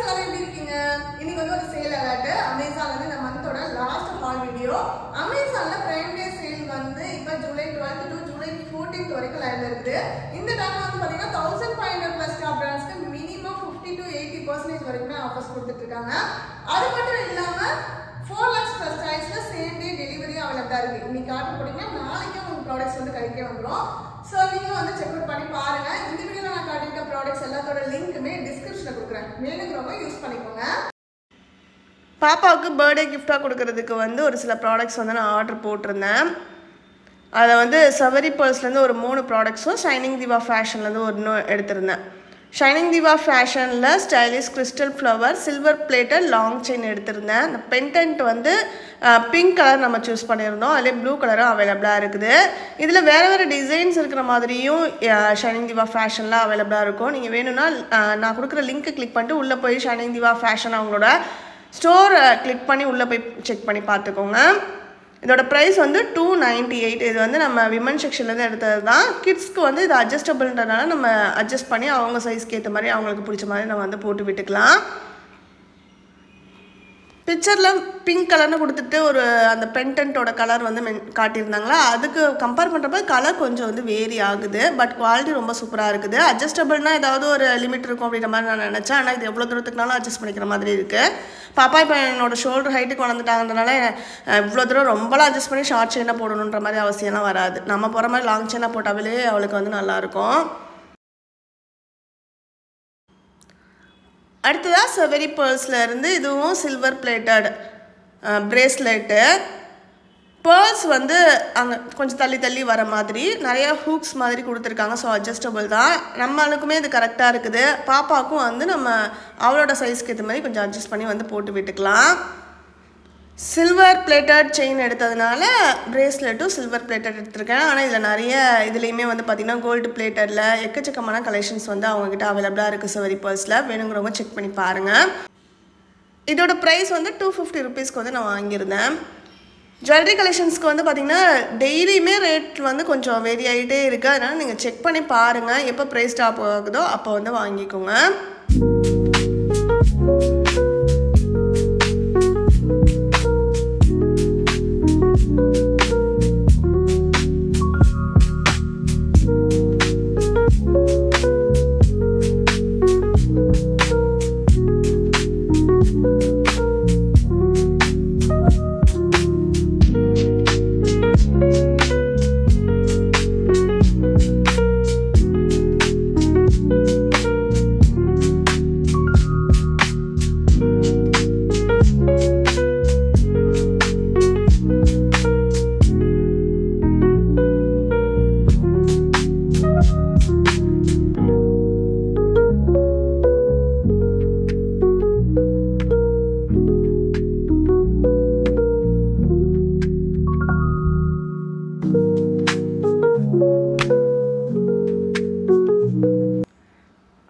எல்லாரும் எப்படி இருக்கீங்க? இன்னைக்கு வந்து ஒரு சேல் அலர்ட். அமேசான்ல இருந்து இந்த மந்தோட லாஸ்ட் ஹால் வீடியோ. அமேசான்ல பிரைம் டே சேல் வந்து இப்ப ஜூலை 12 டு ஜூலை 14 வரைக்கும் லைவ்ல இருக்குது. இந்த டைம்ல வந்து பாத்தீங்கன்னா 1500 பிளஸ் டாப் பிராண்ட்ஸ்க்கு மினிமம் 50 to 80% வரைக்கும் ஆஃபர்ஸ் கொடுத்துட்டு இருக்காங்க. அது மட்டும் இல்லாம 4 lakhs plus priceல சேம் டே டெலிவரி அவைலபிளா இருக்கு. இன்னைக்கு ஆர்டர் போட்டீங்கன்னா நாளைக்கே உங்க ப்ராடக்ட்ஸ் வந்து கைக்கே வந்துரும். சோ நீங்களும் வந்து செக் அவுட் பண்ணி பாருங்க. இந்த வீடியோல நான் காட்டியிருக்க ப்ராடக்ட்ஸ் எல்லாத்தோட லிங்க்குமே டிஸ்கிரிப்ஷன்ல கொடுக்குறேன். வேணுங்கிறவங்க யூஸ் பண்ணிக்கோங்க. பாப்பாவுக்கு பர்த்டே கிஃப்டாக கொடுக்கறதுக்கு வந்து ஒரு சில ப்ராடக்ட்ஸ் வந்து நான் ஆர்டர் போட்டிருந்தேன். அதை வந்து சவரி பர்ஸ்லேருந்து ஒரு 3 ப்ராடக்ட்ஸும் ஷைனிங் திவா ஃபேஷன்லேருந்து ஒன்றும் எடுத்திருந்தேன். ஷைனிங் திவா ஃபேஷனில் stylish crystal flower silver plated long chain எடுத்திருந்தேன். இந்த பென்டென்ட் வந்து பிங்க் கலர் நம்ம சூஸ் பண்ணியிருந்தோம். அதிலே ப்ளூ கலரும் அவைலபிளாக இருக்குது. இதில் வேறு வேறு டிசைன்ஸ் இருக்கிற மாதிரியும் ஷைனிங் திவா ஃபேஷனில் அவைலபிளாக இருக்கும். நீங்கள் வேணும்னா நான் கொடுக்குற லிங்க்கை கிளிக் பண்ணிட்டு உள்ளே போய் ஷைனிங் திவா ஃபேஷன் அவங்களோட ஸ்டோரை கிளிக் பண்ணி உள்ளே போய் செக் பண்ணி பார்த்துக்கோங்க. இதோட ப்ரைஸ் வந்து 298. இது வந்து நம்ம விமன் செக்ஷன்லேருந்து எடுத்தது தான். கிட்ஸ்க்கு வந்து இது அட்ஜஸ்டபிள்ன்றனால நம்ம அட்ஜஸ்ட் பண்ணி அவங்க சைஸ்க்கு ஏற்ற மாதிரி அவங்களுக்கு பிடிச்ச மாதிரி நம்ம வந்து போட்டு விட்டுக்கலாம். பிக்சரில் பிங்க் கலர்னு கொடுத்துட்டு ஒரு அந்த பென்டென்ட்டோட கலர் வந்து காட்டியிருந்தாங்களா, அதுக்கு கம்பேர் பண்ணுறப்ப கலர் கொஞ்சம் வந்து வேரி ஆகுது. பட் குவாலிட்டி ரொம்ப சூப்பராக இருக்குது. அட்ஜஸ்டபிள்னால் ஏதாவது ஒரு லிமிட் இருக்கும் அப்படின்ற மாதிரி நான் நினச்சேன். ஆனால் இது எவ்வளோ தூரத்துக்குனாலும் அட்ஜஸ்ட் பண்ணிக்கிற மாதிரி இருக்குது. பாப்பா இப்போ என்னோடய ஷோல்டர் ஹைட்டுக்கு வளர்ந்துட்டாங்கன்றனால இவ்வளோ தூரம் ரொம்பலாம் அட்ஜஸ்ட் பண்ணி ஷார்ட் செயினாக போடணுன்ற மாதிரி அவசியம்லாம் வராது. நம்ம போகிற மாதிரி லாங் செயினாக போட்டாவே அவளுக்கு வந்து நல்லாயிருக்கும். அடுத்ததாக சவரி பேர்ல்ஸில் இருந்து இதுவும் சில்வர் பிளேட்டட் பிரேஸ்லெட்டு. பேர்ல்ஸ் வந்து அங்கே கொஞ்சம் தள்ளி தள்ளி வர மாதிரி நிறையா ஹூக்ஸ் மாதிரி கொடுத்துருக்காங்க. ஸோ அட்ஜஸ்டபிள் தான். நம்மளுக்குமே இது கரெக்டாக இருக்குது. பாப்பாவுக்கும் வந்து நம்ம அவளோட சைஸ்க்கு ஏற்ற மாதிரி கொஞ்சம் அட்ஜஸ்ட் பண்ணி வந்து போட்டு விட்டுக்கலாம். சில்வர் பிளேட்டட் செயின் எடுத்ததுனால பிரேஸ்லெட்டும் சில்வர் பிளேட்டட் எடுத்திருக்கேன். ஆனால் இதில் நிறைய இதுலேயுமே வந்து பார்த்திங்கன்னா கோல்டு பிளேட்டடில் எக்கச்சக்கமான கலெக்ஷன்ஸ் வந்து அவங்கக்கிட்ட அவைலபிளாக இருக்குது சவரி பர்ஸில். வேணுங்கிறவங்க செக் பண்ணி பாருங்கள். இதோட ப்ரைஸ் வந்து 250 ருபீஸ்க்கு வந்து நான் வாங்கியிருந்தேன். ஜுவல்லரி கலெக்ஷன்ஸ்க்கு வந்து பார்த்திங்கன்னா டெய்லியுமே ரேட் வந்து கொஞ்சம் வேரி ஆகிட்டே இருக்குது. அதனால் நீங்கள் செக் பண்ணி பாருங்கள். எப்போ ப்ரைஸ் டாப் ஆகுதோ அப்போ வந்து வாங்கிக்கோங்க.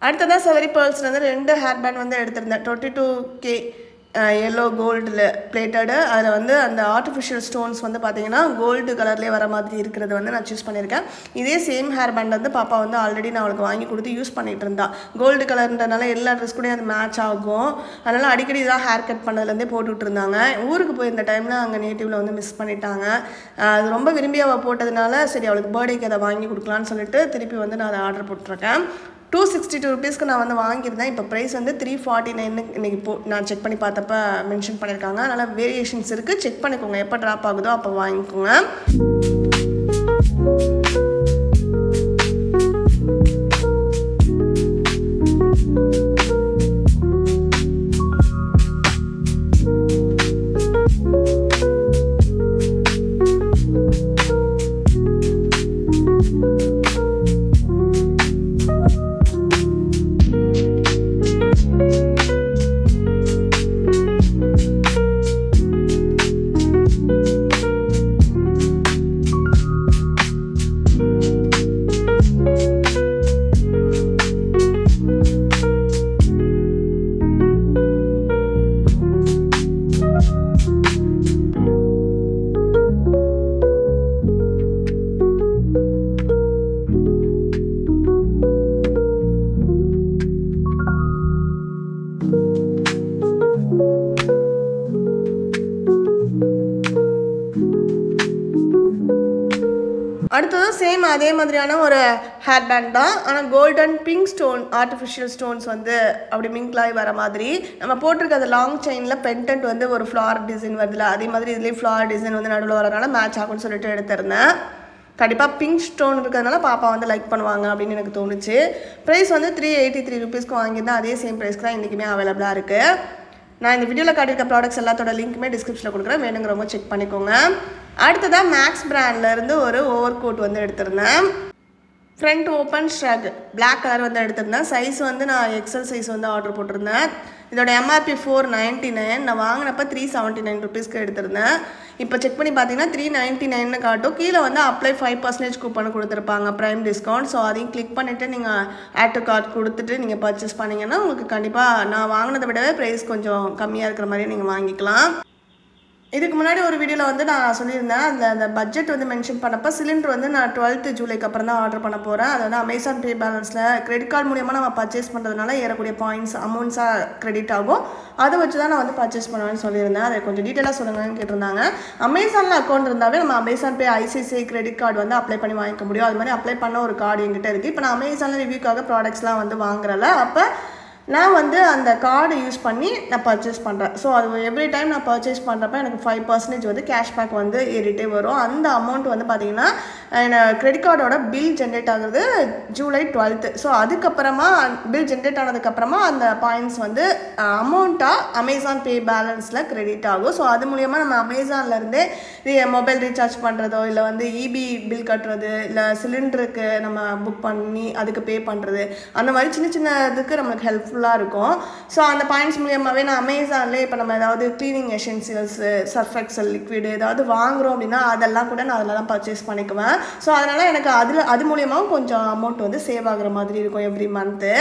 அடுத்ததாக சவரி பேர்ல்ஸ்லேருந்து 2 ஹேர் பேண்ட் வந்து எடுத்திருந்தேன். 22K எல்லோ கோல்டில் பிளேட்டடு. அதில் வந்து அந்த ஆர்டிஃபிஷியல் ஸ்டோன்ஸ் வந்து பார்த்திங்கன்னா கோல்டு கலர்லேயே வர மாதிரி இருக்கிறது வந்து நான் சூஸ் பண்ணியிருக்கேன். இதே சேம் ஹேர் பேண்ட் வந்து பாப்பா வந்து ஆல்ரெடி நான் அவளுக்கு வாங்கி கொடுத்து யூஸ் பண்ணிகிட்டு இருந்தா. கோல்டு கலர்ன்றனால எல்லா ட்ரெஸ் கூட அது மேட்ச் ஆகும். அதனால் அடிக்கடி தான் ஹேர் கட் பண்ணதுலேருந்தே போட்டுக்கிட்டு இருந்தாங்க. ஊருக்கு போயிருந்த டைமில் அங்கே நேட்டிவில் வந்து மிஸ் பண்ணிட்டாங்க. அது ரொம்ப விரும்பி அவள் போட்டதுனால சரி அவளுக்கு பர்த்டேக்கு அதை வாங்கி கொடுக்கலான்னு சொல்லிட்டு திருப்பி வந்து நான் அதை ஆர்டர் போட்டிருக்கேன். 262 ருபீஸ்க்கு நான் வந்து வாங்கியிருந்தேன். இப்போ ப்ரைஸ் வந்து 349 இன்றைக்கி நான் செக் பண்ணி பார்த்தப்ப மென்ஷன் பண்ணியிருக்காங்க. அதனால் வேரியேஷன்ஸ் இருக்குது. செக் பண்ணிக்கோங்க. எப்போ ட்ராப் ஆகுதோ அப்போ வாங்கிக்கோங்க. அடுத்தது சேம் அதே மாதிரியான ஒரு ஹேர் பேண்ட் தான். ஆனால் golden pink stone artificial stones வந்து அப்படி மிங்க்லாகி வர மாதிரி நம்ம போட்டிருக்க அந்த லாங் செயினில் பென்டென்ட் வந்து ஒரு ஃப்ளார் டிசைன் வருதுல, அதே மாதிரி இதுலேயும் ஃப்ளார் டிசைன் வந்து நடுவில் வரனால மேட்ச் ஆகும்னு சொல்லிட்டு எடுத்திருந்தேன். கண்டிப்பாக பிங்க் ஸ்டோன் இருக்கிறதுனால பாப்பா வந்து லைக் பண்ணுவாங்க அப்படின்னு எனக்கு தோணுச்சு. ப்ரைஸ் வந்து 383 ருபீஸ்க்கு வாங்கியிருந்தேன். அதே சேம் ப்ரைஸ்க்கு தான் இன்றைக்குமே அவைலபிளாக இருக்குது. நான் இந்த வீடியோவில் காட்டியிருக்க ப்ராடக்ட்ஸ் எல்லாத்தோட லிங்க்குமே டிஸ்கிரிப்ஷனில் கொடுக்குறேன், வேணுங்கிறவங்க செக் பண்ணிக்கோங்க. அடுத்ததாக மேக்ஸ் பிராண்ட்லேருந்து ஒரு ஓவர் கோட் வந்து எடுத்திருந்தேன். Front open shrug black colour வந்து எடுத்திருந்தேன். சைஸ் வந்து நான் எக்ஸல் சைஸ் வந்து ஆர்டர் போட்டிருந்தேன். இதோட MRP 499, நான் வாங்கினப்போ 379 ருபீஸ்க்கு எடுத்திருந்தேன். இப்போ செக் பண்ணி பார்த்தீங்கன்னா 399 காட்டும். கீழே வந்து அப்ளை 5% கூப்பன் கொடுத்துருப்பாங்க ப்ரைம் டிஸ்கவுண்ட். ஸோ அதையும் கிளிக் பண்ணிவிட்டு நீங்கள் ஆட் டு கார்ட் கொடுத்துட்டு நீங்கள் பர்ச்சேஸ் பண்ணிங்கன்னா உங்களுக்கு கண்டிப்பாக நான் வாங்கினதை விடவே ப்ரைஸ் கொஞ்சம் கம்மியாக இருக்கிற மாதிரி நீங்கள் வாங்கிக்கலாம். இதுக்கு முன்னாடி ஒரு வீடியோவில் வந்து நான் சொல்லியிருந்தேன், அந்த பட்ஜெட் வந்து மென்ஷன் பண்ணப்போ சிலிண்டர் வந்து நான் 12th ஜூலைக்கு அப்புறம் தான் ஆர்டர் பண்ண போகிறேன். அது வந்து அமேசான் பே பேலன்ஸில் கிரெடிட் கார்டு மூலியமாக நம்ம பர்ச்சேஸ் பண்ணுறதுனால ஏறக்கூடிய பாயிண்ட்ஸ் அமௌண்ட்ஸாக கிரெடிட் ஆகும். அதை வச்சு தான் நான் வந்து பர்ச்சேஸ் பண்ணுவேன்னு சொல்லியிருந்தேன். அதை கொஞ்சம் டீட்டெயிலாக சொல்லுங்கன்னு கேட்டிருந்தாங்க. அமேசானில் அக்கௌண்ட் இருந்தாவே நம்ம அமேசான் பே ICICI கிரெடிட் கார்டு வந்து அப்ளை பண்ணி வாங்கிக்க முடியும். அது மாதிரி அப்ளை பண்ண ஒரு கார்டு என்கிட்ட இருக்குது. இப்போ நான் அமேசானில் ரிவ்யூக்காக ப்ராடக்ட்ஸ்லாம் வந்து வாங்குறல, அப்போ நான் வந்து அந்த கார்டு யூஸ் பண்ணி நான் பர்ச்சேஸ் பண்ணுறேன். ஸோ அது எவ்ரி டைம் நான் பர்ச்சேஸ் பண்ணுறப்ப எனக்கு 5% வந்து கேஷ்பேக் வந்து ஏறிட்டே வரும். அந்த அமௌண்ட் வந்து பார்த்திங்கன்னா கிரெடிட் கார்டோட பில் ஜென்ரேட் ஆகுறது ஜூலை 12th. ஸோ அதுக்கப்புறமா பில் ஜென்ரேட் ஆனதுக்கப்புறமா அந்த பாயிண்ட்ஸ் வந்து அமௌண்ட்டாக அமேசான் பே பேலன்ஸில் கிரெடிட் ஆகும். ஸோ அது மூலிமா நம்ம அமேசான்லேருந்தே மொபைல் ரீசார்ஜ் பண்ணுறதோ, இல்லை வந்து EB பில் கட்டுறது, இல்லை சிலிண்டருக்கு நம்ம புக் பண்ணி அதுக்கு பே பண்ணுறது, அந்த மாதிரி சின்ன சின்ன இதுக்கு நம்மளுக்கு ஹெல்ப்ஃபுல்லாக இருக்கும். ஸோ அந்த பாயிண்ட்ஸ் மூலியமாகவே நான் அமேசான்லேயே இப்போ நம்ம ஏதாவது க்ளீனிங் எசென்சியல்ஸு, சர்ஃப் எக்ஸல் லிக்விடு ஏதாவது வாங்குகிறோம் அப்படின்னா அதெல்லாம் கூட நான் அதில் தான் பர்ச்சேஸ் பண்ணிக்குவேன். ஸோ அதனால் எனக்கு அது மூலியமாகவும் கொஞ்சம் அமௌண்ட் வந்து சேவ் ஆகுற மாதிரி இருக்கும் எவ்ரி மந்த்து.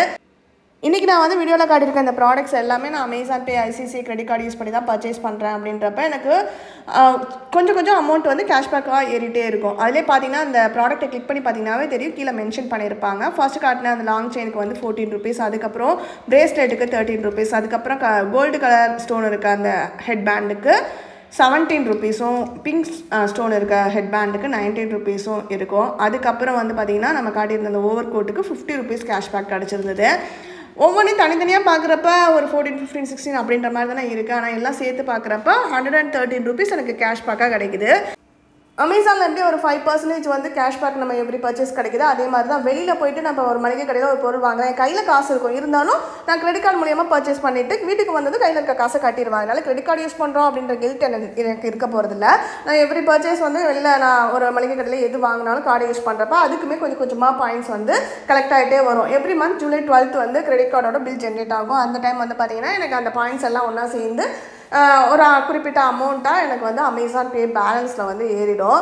இன்றைக்கி நான் வந்து வீடியோவில் காட்டியிருக்க இந்த ப்ராடக்ட்ஸ் எல்லாமே நான் அமேசான் பே ICICI கிரெடிட் கார்டு யூஸ் பண்ணி தான் பர்ச்சேஸ் பண்ணுறேன். அப்படின்றப்ப எனக்கு கொஞ்சம் அமௌண்ட் வந்து கேஷ்பேக்காக ஏறிட்டே இருக்கும். அதிலே பார்த்தீங்கன்னா அந்த ப்ராடக்ட்டை கிளிக் பண்ணி பார்த்தீங்கன்னாவே தெரியும், கீழே மென்ஷன் பண்ணியிருப்பாங்க. ஃபர்ஸ்ட் காட்டின அந்த லாங் செயினுக்கு வந்து 14 ருபீஸ், அதுக்கப்புறம் பிரேஸ்லெட்டுக்கு 13 ருபீஸ், அதுக்கப்புறம் கோல்டு கலர் ஸ்டோன் இருக்க அந்த ஹெட் பேண்டுக்கு 17 ருபீஸும், பிங்க் ஸ்டோன் இருக்க ஹெட் பேண்டுக்கு 19 ருபீஸும் இருக்கும். அதுக்கப்புறம் வந்து பார்த்திங்கன்னா நம்ம காட்டியிருந்த அந்த ஓவர் கோட்டுக்கு 50 ருபீஸ் கேஷ்பேக் கிடச்சிருந்தது. ஒவ்வொன்றையும் தனித்தனியாக பார்க்குறப்ப ஒரு 14, 15, 16 அப்படின்ற மாதிரி தானே இருக்குது. ஆனால் எல்லாம் சேர்த்து பார்க்குறப்ப 113 ருபீஸ் எனக்கு கேஷ்பேக்காக கிடைக்குது. அமேசானில் எப்படி ஒரு 5% வந்து கேஷ்பேக் நம்ம எப்படி பர்ச்சேஸ் கிடைக்குது, அதே மாதிரி தான் வெளியில் போயிட்டு நம்ம ஒரு மளிகை கடையில் ஒரு பொருள் வாங்குறேன், என் கையில் காசு இருக்கும், இருந்தாலும் நான் கிரெடிட் கார்டு மூலியமாக பர்ச்சேஸ் பண்ணிவிட்டு வீட்டுக்கு வந்தது கையில் இருக்க காசை கட்டிடுவேன். அதனால் கிரெடிட் கார்டு யூஸ் பண்ணுறோம் அப்படின்ற கில்ட் எனக்கு இருக்க போகிறதில்ல. நான் எவ்ரி பர்ச்சேஸ் வந்து வெளியில் நான் ஒரு மளிகை கடையில் எது வாங்கினாலும் கார்டு யூஸ் பண்ணுறப்ப அதுக்குமே கொஞ்சம் கொஞ்சமாக பாயிண்ட்ஸ் வந்து கலெக்ட் ஆகிட்டே வரும். எவ்ரி மந்த் ஜூலை 12th வந்து கிரெடிட் கார்டோட பில் ஜென்ரேட் ஆகும். அந்த டைம் வந்து பார்த்திங்கன்னா எனக்கு அந்த பாயிண்ட்ஸ் எல்லாம் ஒன்றா சேர்ந்து ஒரு குறிப்பிட்ட அமௌண்ட்டாக எனக்கு வந்து அமேசான் பே பேலன்ஸில் வந்து ஏறிடும்.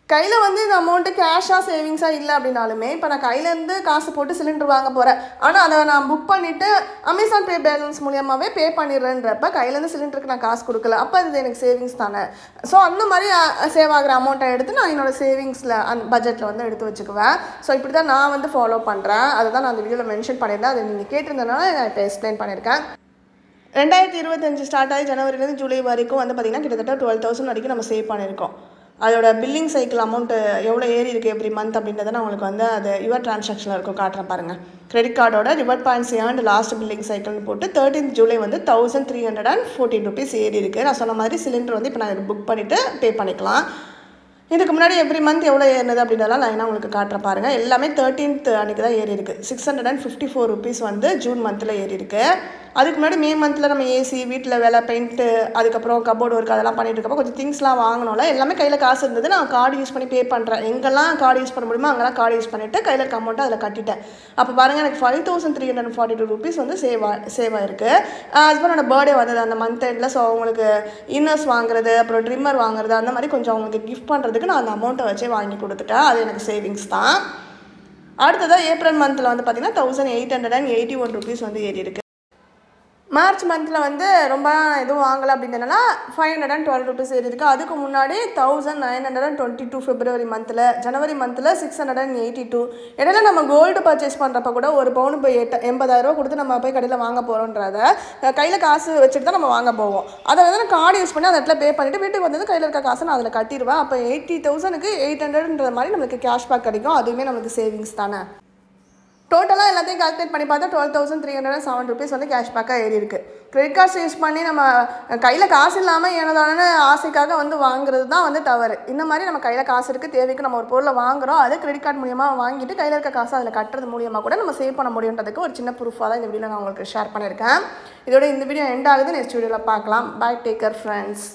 கையில் வந்து இந்த அமௌண்ட்டு கேஷாக சேவிங்ஸாக இல்லை அப்படின்னாலுமே இப்போ நான் கையிலேருந்து காசு போட்டு சிலிண்டர் வாங்க போகிறேன், ஆனால் அதை நான் புக் பண்ணிவிட்டு அமேசான் பே பேலன்ஸ் மூலியமாகவே பே பண்ணிடுறேன்றப்ப கையிலேருந்து சிலிண்டருக்கு நான் காசு கொடுக்கல, அப்போ அது எனக்கு சேவிங்ஸ் தானே. ஸோ அந்த மாதிரி சேவ் ஆகிற அமௌண்ட்டை எடுத்து நான் என்னோடய சேவிங்ஸில் பட்ஜெட்டில் வந்து எடுத்து வச்சுக்குவேன். ஸோ இப்படி தான் நான் வந்து ஃபாலோ பண்ணுறேன். அதை தான் நான் அந்த வீடியோவில் மென்ஷன் பண்ணியிருந்தேன். அதை நீங்கள் கேட்டிருந்தனால நான் இப்போ எக்ஸ்பிளைன் பண்ணியிருக்கேன். 2025 ஸ்டார்ட் ஆகி ஜனவரிலேருந்து ஜூலை வரைக்கும் வந்து பார்த்திங்கன்னா கிட்டத்தட்ட 12,000 வரைக்கும் நம்ம சேவ் பண்ணியிருக்கோம். அதோட பில்லிங் சைக்கிள் அமௌண்ட்டு எவ்வளோ ஏறி இருக்குது எவ்ரி மந்த் அப்படின்றத நான் உங்களுக்கு வந்து அது யுவர் டிரான்சாக்ஷனில் இருக்கும், காட்டுறேன் பாருங்கள். கிரெடிட் கார்டோட reward points earned last billing சைக்கிள்னு போட்டு 13th ஜூலை வந்து 1314 ருபீஸ் ஏறி இருக்குது. நான் சொன்ன மாதிரி சிலிண்டர் வந்து இப்போ நான் புக் பண்ணிவிட்டு பே பண்ணிக்கலாம். இதுக்கு முன்னாடி எவ்ரி மந்த் எவ்வளோ ஏறினது அப்படின்றலாம் நான் உங்களுக்கு காட்டுறேன் பாருங்கள். எல்லாமே 13th அன்றைக்கி தான் ஏறி இருக்குது. 654 ருபீஸ் வந்து ஜூன் மந்தில் ஏறி இருக்குது. அதுக்கு முன்னாடி மே மந்தில் நம்ம ஏசி, வீட்டில் வேலை, பெயிண்ட்டு, அதுக்கப்புறம் கபோர்டு ஒர்க் அதெல்லாம் பண்ணிட்டு இருக்கப்போ கொஞ்சம் திங்ஸ்லாம் வாங்கினோம்ல, எல்லாமே கையில் காசு இருந்தது. நான் கார்டு யூஸ் பண்ணி பே பண்ணுறேன். எங்கெல்லாம் கார்டு யூஸ் பண்ண முடியுமோ அங்கெல்லாம் கார்டு யூஸ் பண்ணிவிட்டு கையில் இருக்க அமௌண்ட்டை அதில் கட்டிட்டேன். அப்போ பாருங்கள் எனக்கு 5342 ருபீஸ் வந்து சேவ் ஆயிருக்கு. ஹஸ்பண்டோட பர்த்டே வந்தது அந்த மந்த் எண்டில். ஸோ அவங்களுக்கு இன்னர்ஸ் வாங்குறது, அப்புறம் ட்ரிம்மர் வாங்குறது, அந்த மாதிரி கொஞ்சம் அவங்களுக்கு கிஃப்ட் பண்ணுறதுக்கு நான் அந்த அமௌண்ட்டை வச்சே வாங்கி கொடுத்துட்டேன். அது எனக்கு சேவிங்ஸ் தான். அடுத்ததாக ஏப்ரல் மந்தில் வந்து பார்த்திங்கன்னா 1881 ருபீஸ் வந்து ஏறி இருக்குது. மார்ச் மந்தில் வந்து ரொம்ப எதுவும் வாங்கலை அப்படின்றனால 512 ருபீஸ் ஏறி இருக்குது. அதுக்கு முன்னாடி 1922 பிப்ரவரி மந்தில், ஜனவரி மந்தில் 682. இடையில நம்ம கோல்டு பர்ச்சேஸ் பண்ணுறப்ப கூட ஒரு பவுன் போய் 80,000 கொடுத்து நம்ம போய் கடையில் வாங்க போகிறோன்றத கையில் காசு வச்சுட்டு தான் நம்ம வாங்க போவோம். அதை வந்து நான் கார்டு யூஸ் பண்ணி அந்த இடத்துல பே பண்ணிவிட்டு வீட்டுக்கு வந்து கையில் இருக்க காசை நான் அதில் கட்டிடுவேன். அப்போ 80,000க்கு 800ன்ற மாதிரி நம்மளுக்கு கேஷ்பேக் கிடைக்கும். அதுவுமே நம்மளுக்கு சேவிங்ஸ் தானே. டோட்டலாக எல்லாத்தையும் கால்குலேட் பண்ணி பார்த்தா 12,307 ருபீஸ் வந்து கேஷ்பேக்காக ஏறி இருக்குது. கிரெடிட் கார்ட்ஸ் யூஸ் பண்ணி நம்ம கையில் காசு இல்லாமல் ஏனதான ஆசைக்காக வந்து வாங்குறது தான் வந்து தவறு. இந்த மாதிரி நம்ம கையில் காசு இருக்குது, தேவைக்கு நம்ம ஒரு பொருளை வாங்குகிறோம், அது கிரெடிட் கார்டு மூலியமாக வாங்கிட்டு கையில் இருக்க காசு அதில் கட்டுறது மூலியமாக கூட நம்ம சேவ் பண்ண முடியுன்றதுக்கு ஒரு சின்ன ப்ரூஃபாக தான் இந்த வீடியோவில் நான் உங்களுக்கு ஷேர் பண்ணியிருக்கேன். இதோட இந்த வீடியோ எண்ட் ஆகுது. நெக்ஸ்ட் வீடியோவில் பார்க்கலாம். Bye, take care friends.